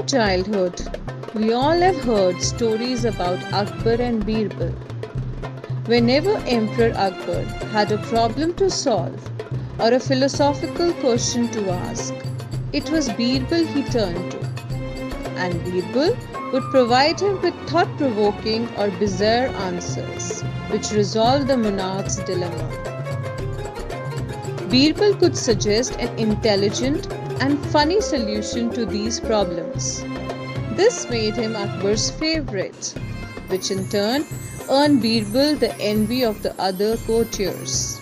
childhood, we all have heard stories about Akbar and Birbal. Whenever Emperor Akbar had a problem to solve or a philosophical question to ask, it was Birbal he turned to, and Birbal would provide him with thought-provoking or bizarre answers which resolved the monarch's dilemma. Birbal could suggest an intelligent and funny solution to these problems. This made him Akbar's favorite, which in turn earned Birbal the envy of the other courtiers.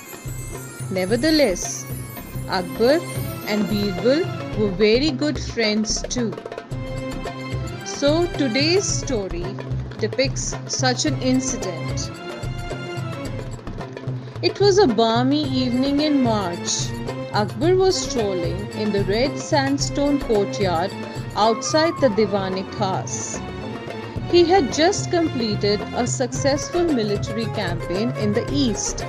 Nevertheless, Akbar and Birbal were very good friends too. So today's story depicts such an incident. It was a balmy evening in March. Akbar was strolling in the red sandstone courtyard outside the Diwani house. He had just completed a successful military campaign in the east.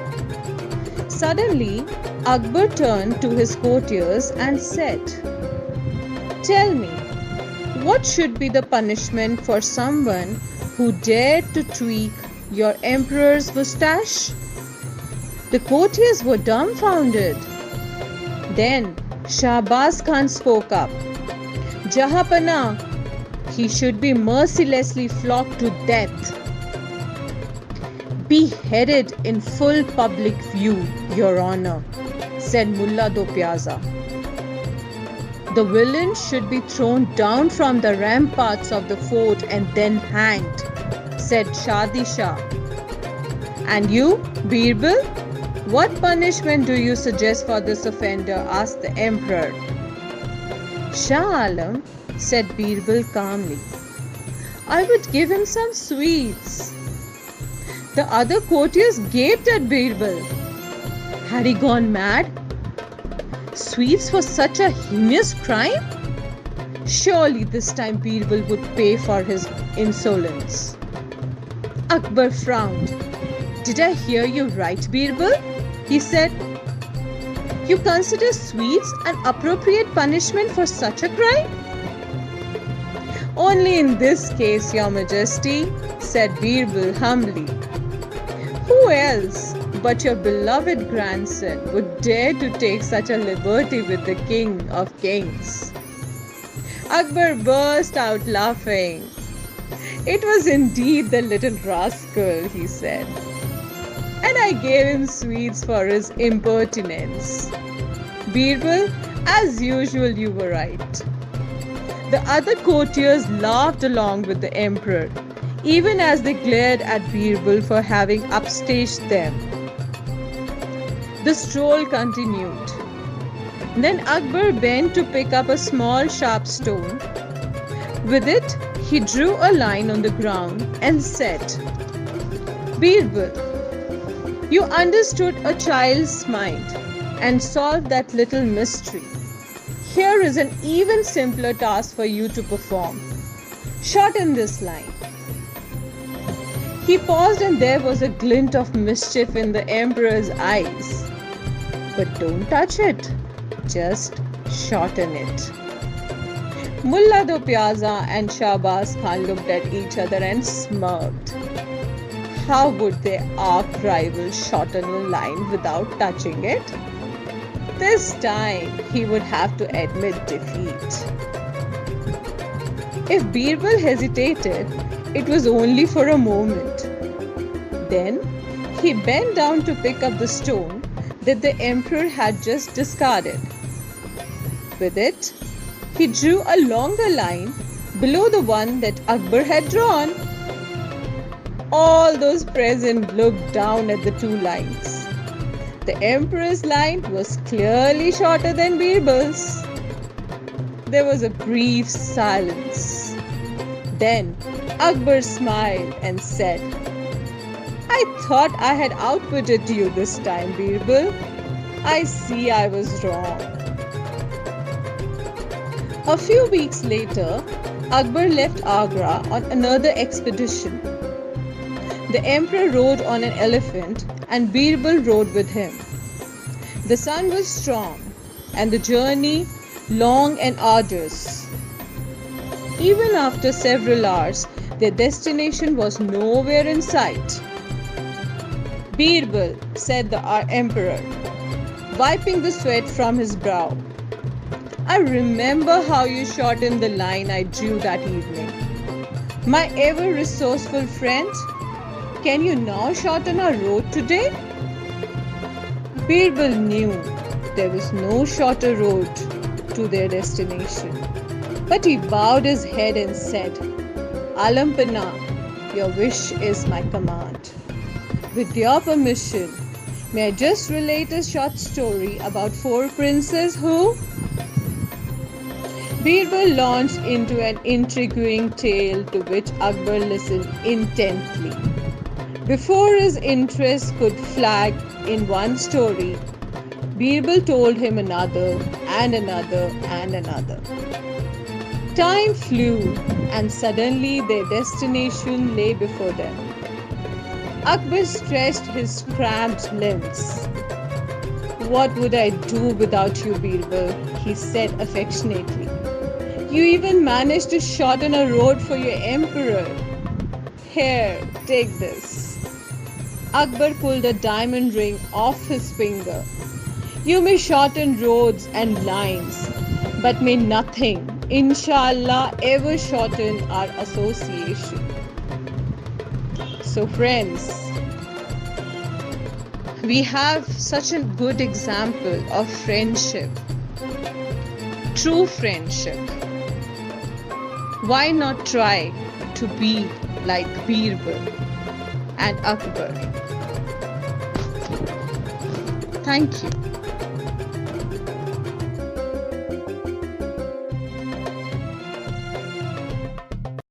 Suddenly, Akbar turned to his courtiers and said, "Tell me, what should be the punishment for someone who dared to tweak your emperor's mustache?" The courtiers were dumbfounded. Then Shahbaz Khan spoke up. "Jahapana, he should be mercilessly flogged to death. Beheaded in full public view, Your Honor," said Mullah Do Pyaza. "The villain should be thrown down from the ramparts of the fort and then hanged," said Shadi Shah. "And you, Birbal? What punishment do you suggest for this offender?" asked the emperor. "Shah Alam," said Birbal calmly, "I would give him some sweets." The other courtiers gaped at Birbal. Had he gone mad? Sweets for such a heinous crime? Surely this time Birbal would pay for his insolence. Akbar frowned. "Did I hear you right, Birbal?" he said. "You consider sweets an appropriate punishment for such a crime?" "Only in this case, Your Majesty," said Birbal humbly. "Who else but your beloved grandson would dare to take such a liberty with the King of Kings?" Akbar burst out laughing. "It was indeed the little rascal," he said, "and I gave him sweets for his impertinence. Birbal, as usual, you were right." The other courtiers laughed along with the emperor, even as they glared at Birbal for having upstaged them. The stroll continued. Then Akbar bent to pick up a small sharp stone. With it, he drew a line on the ground and said, "Birbal, you understood a child's mind and solved that little mystery. Here is an even simpler task for you to perform. Shorten this line." He paused and there was a glint of mischief in the emperor's eyes. "But don't touch it. Just shorten it." Mullah Do Pyaza and Shahbaz Khan looked at each other and smirked. How would their arch-rival shorten a line without touching it? This time, he would have to admit defeat. If Birbal hesitated, it was only for a moment. Then, he bent down to pick up the stone that the emperor had just discarded. With it, he drew a longer line below the one that Akbar had drawn. All those present looked down at the two lines. The emperor's line was clearly shorter than Birbal's. There was a brief silence. Then Akbar smiled and said, "I thought I had outwitted you this time, Birbal. I see I was wrong." A few weeks later, Akbar left Agra on another expedition. The emperor rode on an elephant and Birbal rode with him. The sun was strong and the journey long and arduous. Even after several hours, their destination was nowhere in sight. Birbal, said the emperor, wiping the sweat from his brow, I remember how you shortened the line I drew that evening. My ever resourceful friend, can you now shorten our road today? Birbal knew there was no shorter road to their destination, but he bowed his head and said, Alampana, your wish is my command. With your permission, may I just relate a short story about four princes who? Birbal launched into an intriguing tale to which Akbar listened intently. Before his interest could flag in one story, Birbal told him another and another and another. Time flew, and suddenly their destination lay before them. Akbar stretched his cramped limbs. What would I do without you, Birbal? He said affectionately. You even managed to shorten a road for your emperor. Here, take this. Akbar pulled a diamond ring off his finger. You may shorten roads and lines, but may nothing, inshallah, ever shorten our association. So friends, we have such a good example of friendship, true friendship. Why not try to be like Birbal and Akbar? Thank you.